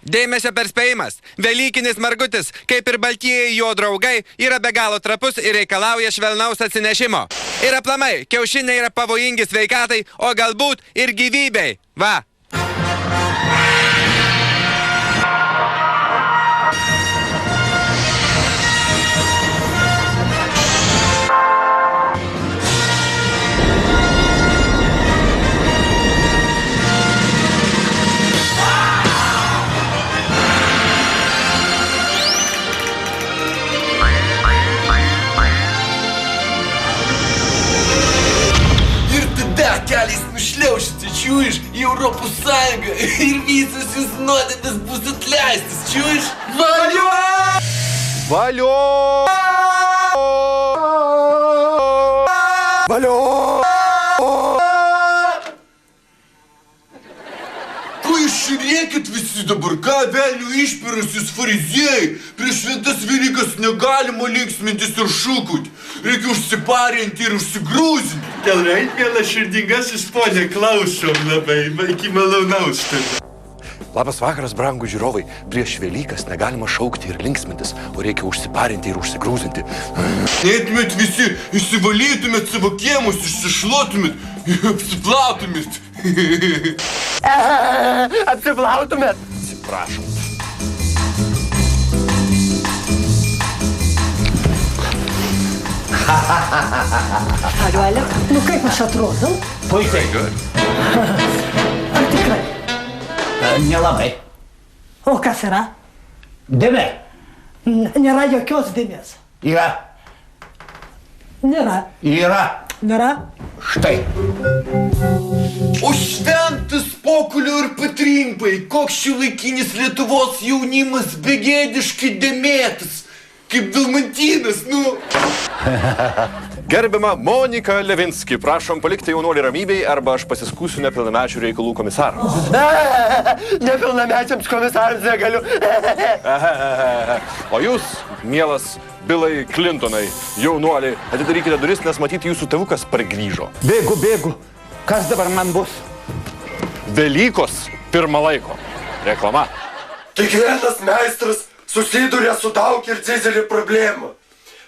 Dėmesio perspėjimas. Velykinis margutis, kaip ir baltieji jo draugai, yra be galo trapus ir reikalauja švelnaus atsinešimo. Ir aplamai, kiaušiniai yra pavojingi sveikatai, o galbūt ir gyvybei. Va. Keliais nušliaušite, čiūš, į Europos Sąjungą ir visos jūs nuodėmės bus atleistas, čiūš. Valio! Valio! Valio! Ko jūs žiūrėkit visi dabar, ką velnių išpiras jūs farizėjai? Prieš šventas Velykas negalima linksmintis ir šūkauti. Reikia užsiparinti ir užsigrūzinti. Gerai, mielas širdingasis ponė, klausom labai, iki malonaus. Labas vakaras, brangų žiūrovai. Prieš Velykas negalima šaukti ir linksmintis, o reikia užsiparinti ir užsigrūzinti. Eitumėt visi, išsivalytumėt savo kiemus, išsišluotumėt, apsiplautumėt. Apsiplautumėt? Atsiprašom. Ačiū, Alek. Nu kaip aš atrodau? Puikiai. Ar tikrai? Nelabai. O kas yra? Dėmė. Nėra jokios dėmės. Yra. Nėra. Yra. Nėra. Štai. O šventas pokulio ir patrimpai, koks šiuolaikinis Lietuvos jaunimas begėdiškai dėmėtas. Kaip Dalmantynas, nu. Gerbiama Monika Levinski, prašom palikti jaunuolį ramybei, arba aš pasiskūsiu nepilnamečių reikalų komisarą. Nepilnamečiams komisarams negaliu. O jūs, mielas Bilai Clintonai, jaunuoliai, atidarykite duris, nes matyti jūsų tėvukas pargrįžo. Bėgu. Kas dabar man bus? Velykos pirmą laiko. Reklama. Kiekvienas meistras susiduria su daug ir didelį problemą.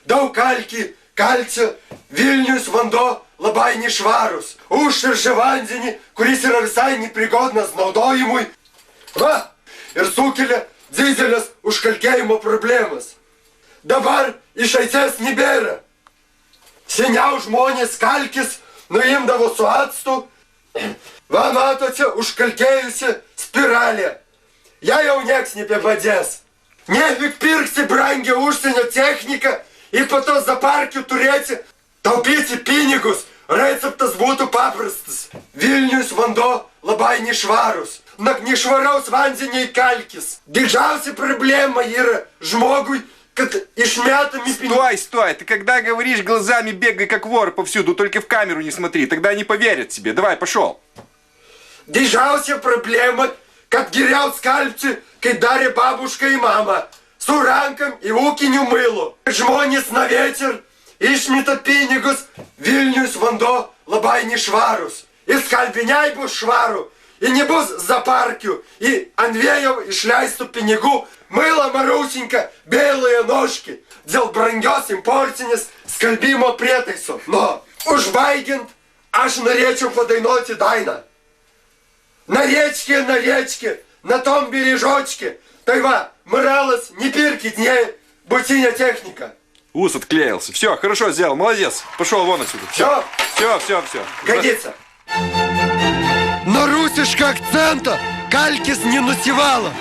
Daug kalcio, Vilnius vanduo labai nešvarus. Užteršia vandenį, kuris yra visai neprigodnas naudojimui. Va, ir sukelia didelės užkalkėjimo problemas. Dabar išeities nebėra. Seniau žmonės kalkis nuimdavo su actu. Va, matote, užkalkėjusi spiralė. Ją jau nieks nebepadės. Nefik pirksi brangią užsienio techniką ir po to zaparkių turėti, taupyti pinigus. Receptas būtų paprastas. Vilnius vanduo labai nešvarus. Nešvaraus vandenį kalkis. Didžiausia проблема yra žmogui, kad išметами пинги. Стой, ты когда говоришь, глазами бегай как вор повсюду, только в камеру не смотри, тогда не поверят тебе. Давай, пошел. Didžiausia problema, kad geriau skalbti, kai darė babuška ir mama, su rankam ir ūkiniu mylu. Žmonės na večer išmeta pinigus, Vilnius vanduo labai nešvarus. Ir skalbiniai bus švaru, ir nebus zaparkių, ir ant vėjo išleistų pinigų myla marusinka, bėloje noški, dėl brangios importinės skalbimo prietaiso. Nu, užbaigiant, aš norėčiau padainuoti dainą. На речке, на том бережочке. Tai va, моралас, не пиркит, не бутиня техника. Ус отклеился. Все, хорошо сделал, молодец. Пошел вон отсюда. Все. Годится. Но русишка акцента калькис не носевала.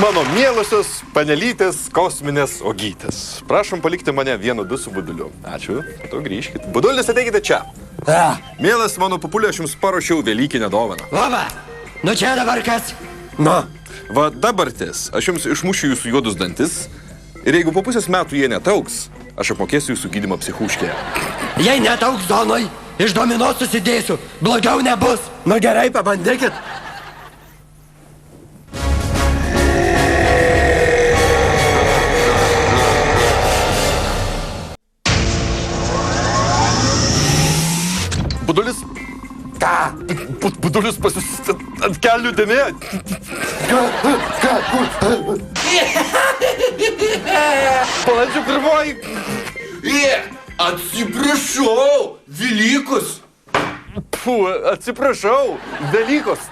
Mano mielosios panelytės kosminės ogytės. Prašom palikti mane 1-2 su Buduliu. Ačiū, tu grįžkit. Budulis, ateikite čia. Mielas mano papulė, aš jums paruošiau Velykinę dovaną. Laba, nu čia dabar kas? Nu. Va dabartis, aš jums išmušiu jūsų juodus dantis ir jeigu po pusės metų jie netauks, aš apmokėsiu jūsų gydymą psichuškėje. Jei netauks Donai, iš domino susidėsiu, blogiau nebus. Nu gerai, pabandykit. Budulis? Ką? Budulis pas jūs ant kelių dėmė? Balandžio 1. Atsiprašau, Velykos. Atsiprašau, Velykos.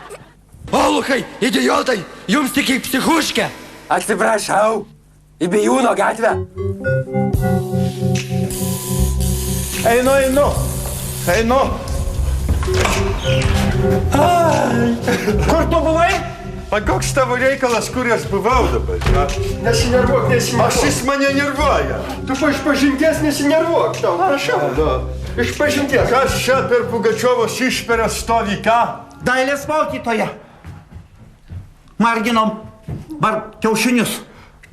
Olukai, idiotai, jums tik į psichuškę. Atsiprašau, į Bijūno gatvę. Einu. Kur tu buvai? A koks tavo reikalas, kur aš buvau dabar? Nesinervuok, Aš jis mane nervuoja. Tu iš pažinties nesinervuok, tau prašau. Iš pažinties. Kas čia per Pugačiovos išperę stovi ką? Dailės mokytoja. Marginom kiaušinius.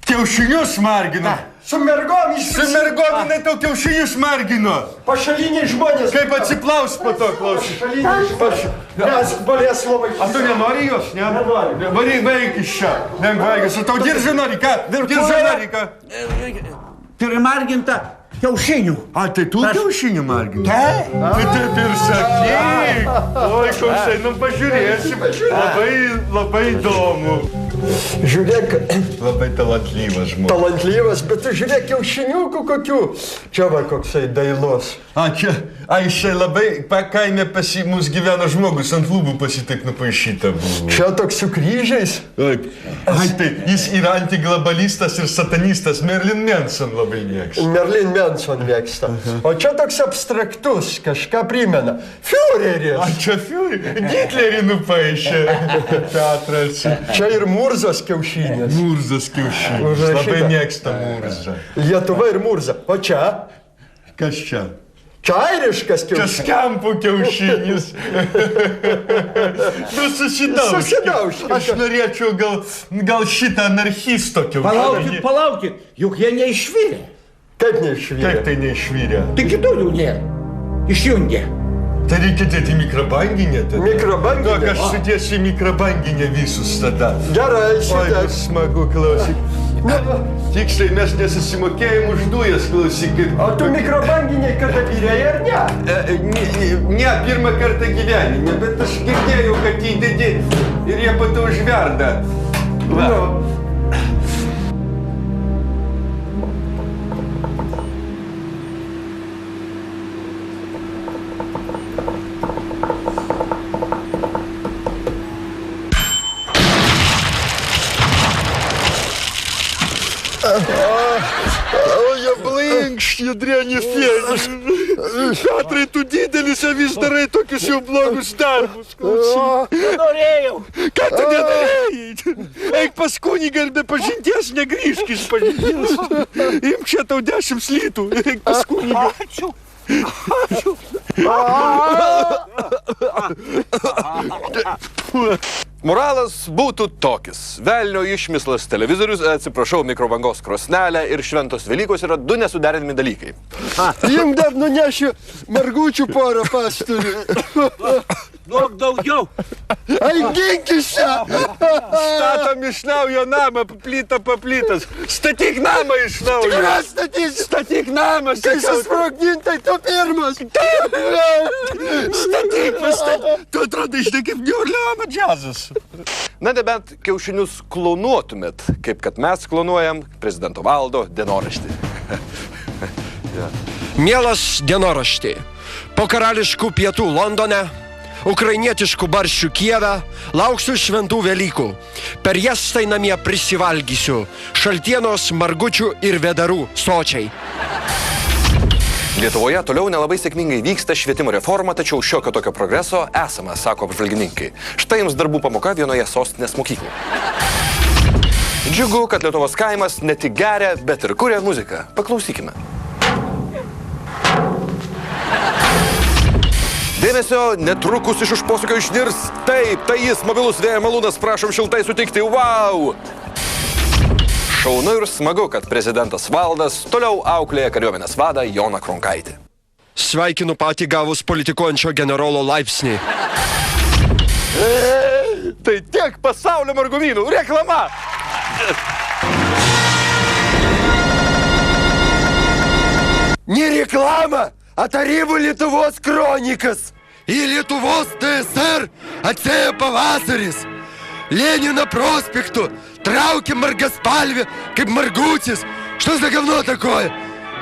Kiaušinius margino. Su mergom iš... Su mergovinai tau kiaušinius margino. Pašaliniai žmonės. Kaip atsiplaus po to, klausy. Pašaliniai žmonės. Nes bolės labai. A tu nenori jos, ne? Nenoriu. Varyk iš čia. Nevaikis. O tau diržą nori ką? Diržą nori ką? Primarginta kiaušinių. A, tai tu kiaušinių margini? Taip. Tai taip ir sakyk. Oi, koksai, nu pažiūrėsim. Labai įdomu. Žiūrėk, Labai talantlyvas žmogus. talantlyvas, bet tu žiūrėk kiaušiniukų kokių. Čia va koksai dailus. A, čia, čia labai kaime mus gyveno žmogus, ant lūbų pasitaip nupaišyta buvo. Čia toks su kryžiais. Taip. Ai, tai jis yra antiglobalistas ir satanistas, Marilyn Manson labai mėgsta. Marilyn Manson mėgsta. O čia toks abstraktus, kažką primena. Führeris. A, čia Hitlerį nupaišė. Teatras. Čia ir Murzos kiaušinės. Murzas kiaušinis. Užrašyta. Labai mėgsta Murzą. Lietuva ir Murza. O čia? Kas čia? Čia airiškas Čia kiaušinis. skampų kiaušinis. Nu, susidaužkim. Aš norėčiau gal šitą anarchisto kiaušinį. Palaukit, juk jie neišvirė. Kaip neišvyrė? Kaip tai neišvyrė? Tik kitų jų nėra. Išjungė. Tai reikia dėti mikrobanginę tada. Mikrobanginę? Nu, aš sudėsiu į mikrobanginę visus tada. Gerai, Oi, šitą. bus smagu, klausyk. Tiksliai mes nesusimokėjom už dujas, klausyk. O tu mikrobanginiai kada vyrėjai ar ne? Ne, pirmą kartą gyvenime, bet aš girdėjau, kad įdedi ir jie po to užverda. Va. Nu. O, jie blinkšt, judrėni fėni. Petrai, tu didelis, o vis darai tokius jau blogus darbus, klausyk. Norėjau. Ką tu nedarėjai? Eik pas kunigą ir be pažinties negrįžk iš pažinties. Imk čia tau 10 litų ir eik pas kunigą. Ačiū. Moralas būtų tokis. Velnio išmislas televizorius, atsiprašau, mikrobangos krosnelė ir šventos Velykos yra du nesuderinami dalykai. Jums dar nunešiu margučių porą pastorių. Duok daugiau. Ai, ginkis čia. Statom iš naujo namą, plyta paplytas. Statyk namą iš naujo. Tikrai statysiu. Statyk namą, Kai sakiau. susprogdintai, tu pirmas. Statyk, pastatyk. Tu atrodo iš tai kaip Niurleono džiazas. Na, nebent kiaušinius klonuotumėt, kaip kad mes klonuojam prezidento Valdo dienoraštį. Mielas dienoraštį, po karališkų pietų Londone, ukrainietiškų barščių Kijeve, lauksiu šventų Velykų. Per jas tai namie prisivalgysiu šaltienos, margučių ir vedarų sočiai. Lietuvoje toliau nelabai sėkmingai vyksta švietimo reforma, tačiau šiokio tokio progreso esama, sako apžvalgininkai. Štai jums darbų pamoka vienoje sostinės mokyklų. Džiugu, kad Lietuvos kaimas ne tik geria, bet ir kuria muziką. Paklausykime. Dėmesio, netrukus iš už posūkio išnirs. Taip, tai jis, mobilus vėjo malūnas, prašom šiltai sutikti. Wow! Šaunu ir smagu, kad prezidentas Valdas toliau auklėja kariuomenės vadą Joną Kronkaitį. Sveikinu patį gavus politikuojančio generolo laipsnį. Tai tiek pasaulio margumynų. Reklama! Не реклама, а тарифы Lietuvos kronikas. И Lietuvos ТСР atėjo pavasaris. Ленина проспекту трауки маргаспальве, kaip margutis. Что за говно такое?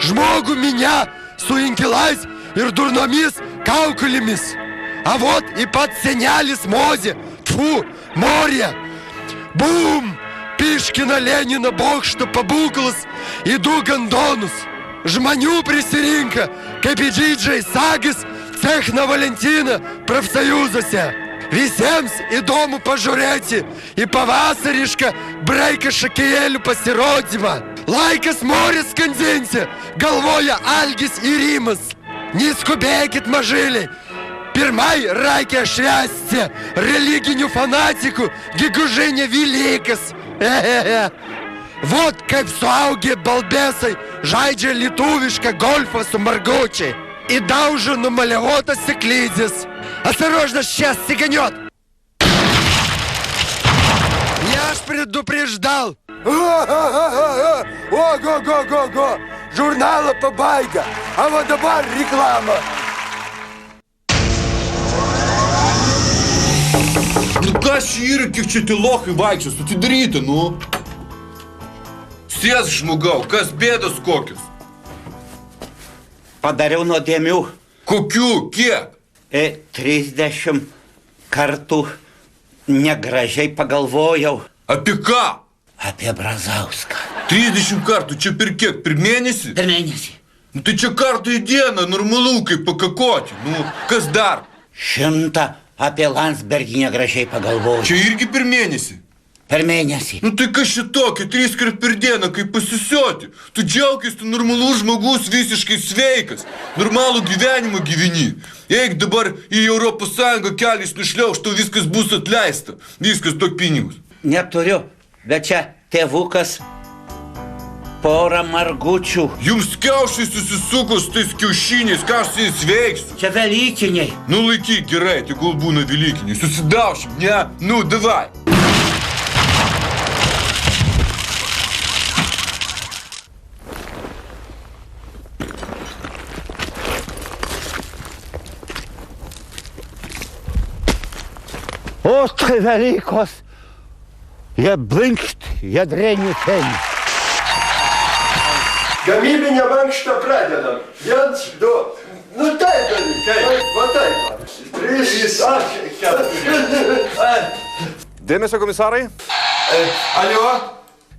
Žmogų меня su inkilais ir durnomis kaukulėmis. А вот и pats senelis Mozė. Tfu, morė. Bum! Piškina Lenino bokšto pabūklas į du gandonus. Žmonių prisirinka, kaip į didžiai sagis Cechna Valentina profsąjūzuose. Visiems įdomu pažiūrėti į pavasarišką Braiką šakėjėlių pasirodymą. Laikas morės skandinti, galvoja Algis ir Rimas. Neskubėkit, mažyliai. Pirmai reikia švęsti religinių fanatikų gegužinė Velykas. Вот kaip suaugę balbėsai žaidžia lietuvišką golfą su margučiai. И daužo numaliavotas seklydis. Осторожно, сейчас сиганет. Я ж предупреждал. Ого-го-го-го! Журнала пабайга, а вот dabar реклама. Nu kas čia yra, kiek čia tie lochai vaikščios, atidaryti, nu? Sės žmogau, kas bėdas kokios? Padariau nuodėmių. Kokių, kiek? 30 kartų negražiai pagalvojau. Apie ką? Apie Brazauską. 30 kartų, čia per kiek, per mėnesį? Per mėnesį. Nu tai čia kartų į dieną, normalu, kaip pakakoti, nu, kas dar? 100 apie Landsbergį negražiai pagalvojau. Čia irgi per mėnesį? Per mėnesį. Nu tai kas šitokį, 3 kart per dieną, kaip pasisioti? Tu džiaugis, tu normalus žmogus, visiškai sveikas. Normalų gyvenimą gyveni. Eik dabar į Europos Sąjungą keliais nušliauš, tau viskas bus atleista. Viskas tok pinigus. Neturiu, bet čia tėvukas porą margučių. Jums kiaušai susisukus tais kiaušiniais, ką aš su jais veiksiu? Čia velykiniai. Nu laikyk gerai, tegul būna velykiniai. Susidaušim, ne? Nu, davai. Острый Великос. Я блинкт, я дреню тень. Gamybinę mankštą pradedam. 1, 2. Nu taip, dalykai. Va taip. 3, 4. Dėmesio komisarai. Alio?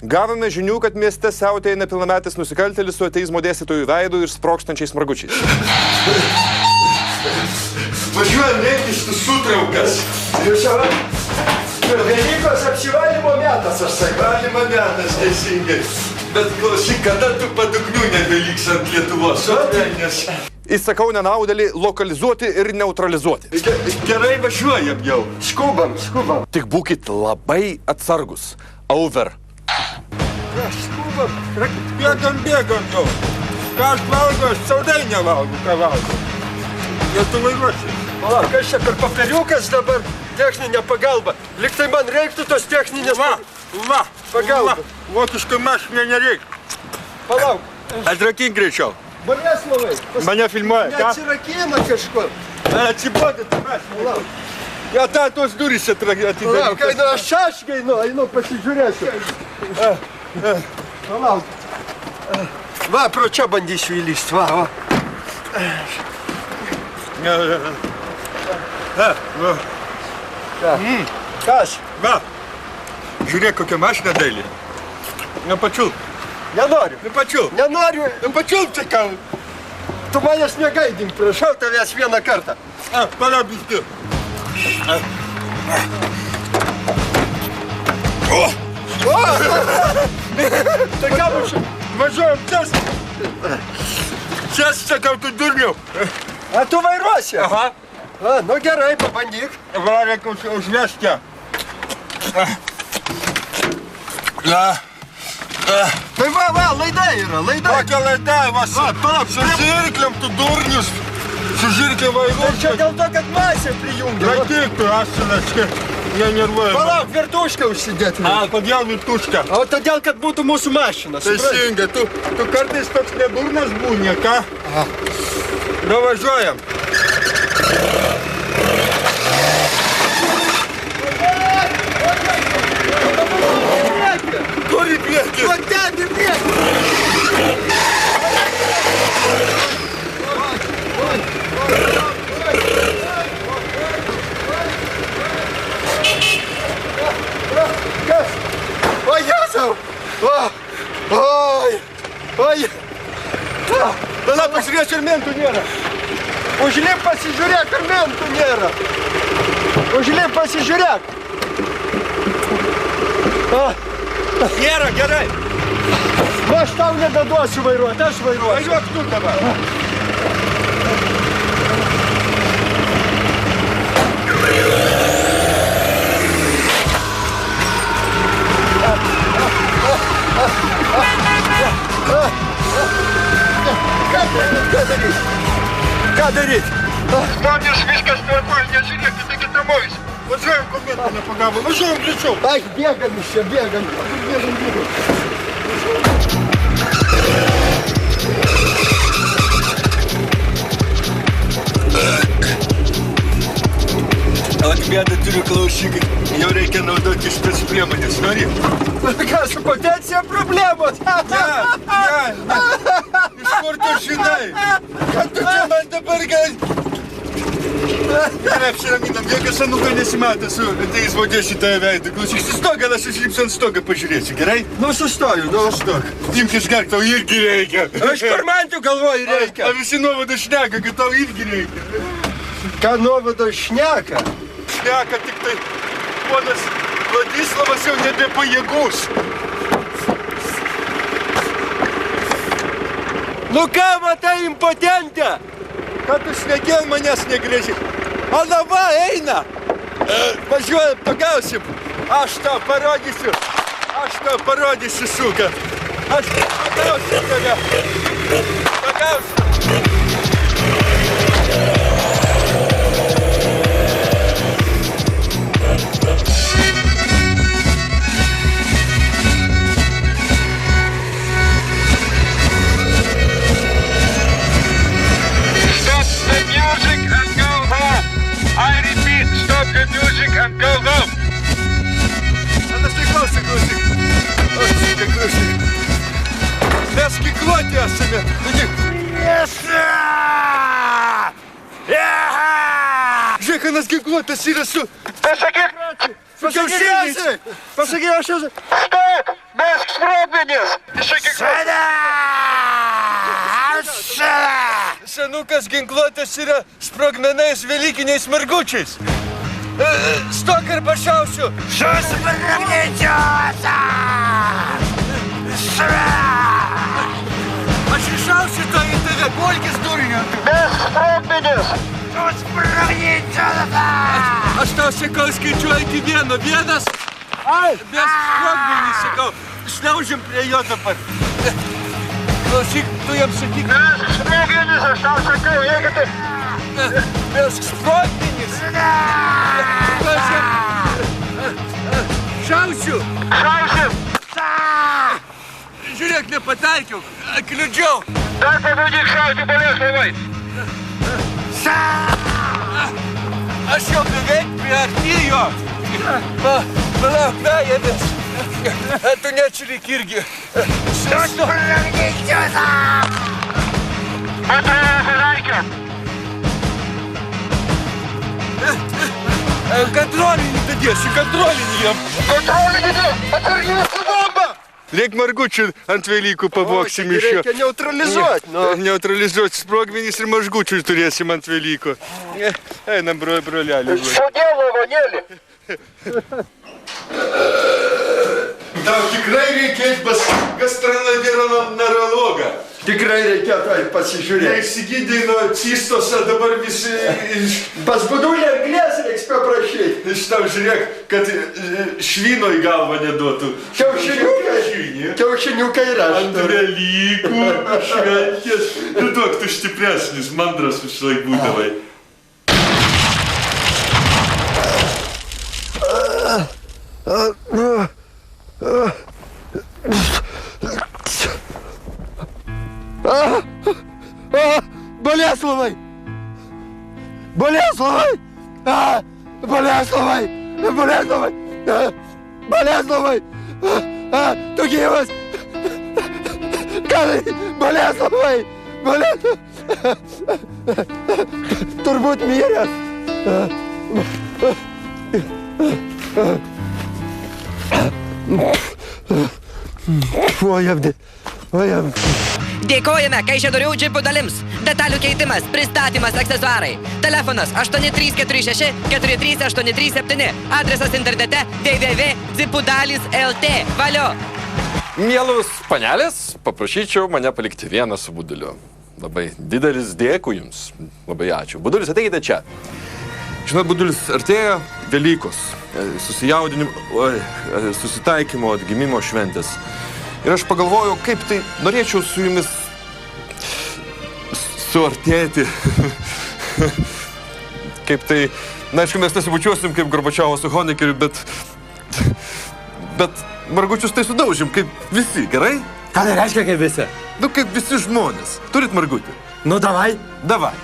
Gavome žinių, kad mieste siautėja nepilnametis nusikaltėlis su ateizmo dėstytojų veidu ir sprokštančiais margučiais. Važiuojam reikti šitas sutraukas. Jūs jau... Velykos apsivalymo metas, aš sakau. Valymo metas, teisingai. Bet klausyk, kada tu padugnių nebeliks ant Lietuvos? Nes... Įsakau nenaudėlį lokalizuoti ir neutralizuoti. Gerai važiuojam jau. Skubam. Tik būkit labai atsargus. Over. Skubam. Bėgam jau. Ką aš valgo, aš saudai nevalgu, ką valgo. Jau tu vairuosi. Palauk, kas čia per papiriukas dabar techninė pagalba? Liktai man reiktų tos techninės pagalba. Vokiškai mašinai nereikia. Palauk. Atrakink greičiau. Boleslovai. Mane filmuoja. Neatsirakina kažkur. Atsibodė tą mašiną. Palauk. Ja, tos durys atidaryti. Palauk, aš šaškai, einu pasižiūrėsiu. Palauk. Va, pro čia bandysiu įlysti, va. Kas? Va, žiūrėk, kokią mašiną dailį. Nepačiulp. Nenoriu. Nepačiulp. Nenoriu. Nepačiulp, sakau. Tu manęs negaidink, prašau tavęs vieną kartą. Palauk, biški. Tai ką mums važiuojam ties? Ties, sakau, tu durniau. A tu vairuosi? Aha. A, nu gerai, pabandyk. Va, reikia užvesti ją. Tai va, laidai yra, laidai. Kokia laidai, va, palauk, su žirkliam, tu durnius. Su žirkliam Tai vairuosi. čia dėl to, kad masė prijungia. Laikyk tu, asilačkai. Nenervuoju. Palauk, virtušką užsidėti. A, kodėl virtušką? O todėl, kad būtų mūsų mašina. supranti? Teisingai, tu kartais toks nedurnas būni, ką? Nuvažiuojam. Kur į priekį? O ten į priekį. Kas? O Jėzau! Oi! Tada pasižiūrėk, ir mentų nėra. Užlip pasižiūrėk, ar mentų nėra. Užlip pasižiūrėk. Nėra, gerai. Aš tau nebeduosiu vairuoti, aš vairuosiu. Važiuok tu dabar. Ką daryt? Žmonės viskas tvarkoja, nežiūrėkit, taigi tamojus. Važiuojam, kol mentų nepagavo. Važiuojam greičiau. Ai, bėgam iš čia, bėgam. Atbėda turiu klausykai. Jau reikia naudoti štas priemonės. Nori? Ką, su potencija problemos? Ne. Iš kur tu žinai? Kad tu čia man dabar gali... Gerai, apsiraminam, jokios anukai nesimatė su ateis vodė šitąją veidą. Klausyk, sustok, gal aš užlipsiu ant stogą pažiūrėsiu, gerai? Nu, sustoju, nu. Sustok. Imk išgerk, tau irgi reikia. Aš kur man tu galvoju reikia? A visi nuovada šneka, kad tau irgi reikia. Ką nuovado šneka? Šneka tik tai ponas Vladislavas jau nebepajėgus. Nu ką, matai, impotentė? Kad tu šnekėl manęs negrėži. Ana va, eina. Važiuojam, pagausim. Aš tau parodysiu, suka. Aš pagausiu tave. Pagausiu. Mes ginkluoti esame. Žiūrėk, anas ginkluotas yra su... Pasakyk! Pasakyk, aš esu... Stop! Mesk sprogmenis! Senukas ginkluotas yra sprogmenais velykiniais margučiais. Stok ir pašausiu! Aš iššausiu to į tave, polkis durinio! Mesk sprogmenis! Aš tau sakau, skaičiuoju iki vieno. Vienas. Mes sprogmenį sakau. Šliaužiam prie jo dabar. Klausyk, tu jam sakyk. Mesk sprogmenis, aš tau sakau, jeigu tai... Mesk sprogmenis. Šausiu. Šausim. Žiūrėk, nepataikiau. Kliudžiau. Dar pabandyk šauti Boleslavai. Aš jau beveik priartėjo. Palauk, vejamės. Tu nečirik irgi. Kontrolinį dadėsi, kontrolinį jam. Kontrolinį, atsarginės su bomba. Reik margučių ant Velykų pavoksim iš jo. Reikia neutralizuoti. Neutralizuoti sprogmenys ir margučių turėsim ant Velykų. Einam, brolelį. Sudėl, lavonėlį. Tau tikrai reikės pas gastroenterologą. Tikrai reikėtų pasižiūrėti. Išsigydai nuo cistos, o dabar visi Pas Budulį anglės reiks paprašyti. iš tau žiūrėk, kad švino į galvą neduotų. Kiaušiniukai ir aš. Ant Velykų šventės. Tu duok, tu stipresnis, mandras visąlaik būdavai. Boleslavai! Boleslavai! Boleslavai! Boleslavai! Boleslavai! Tu gyvas! Ką? Boleslavai! Turbūt miręs! Ojam. Dėkojame Kaišiadorių džipų dalims. Detalių keitimas, pristatymas, aksesuarai. Telefonas 8346 43837. Adresas internete www.dzipudalys.lt. Valio. Mielus panelės, paprašyčiau mane palikti vieną su Buduliu. Labai didelis dėkui jums. Labai ačiū. Budulis, ateikite čia. Žinot, Budulis, artėja Velykos, susitaikymo, atgimimo šventės. Ir aš pagalvojau, kaip tai norėčiau su jumis suartėti. Kaip tai, na, aišku, mes nesibučiuosim kaip Gorbačiovas su Honeckeriu, bet margučius tai sudaužim, kaip visi, gerai? Ką tai reiškia kaip visi? Nu, kaip visi žmonės. Turit margutį? Nu, davai. Davai.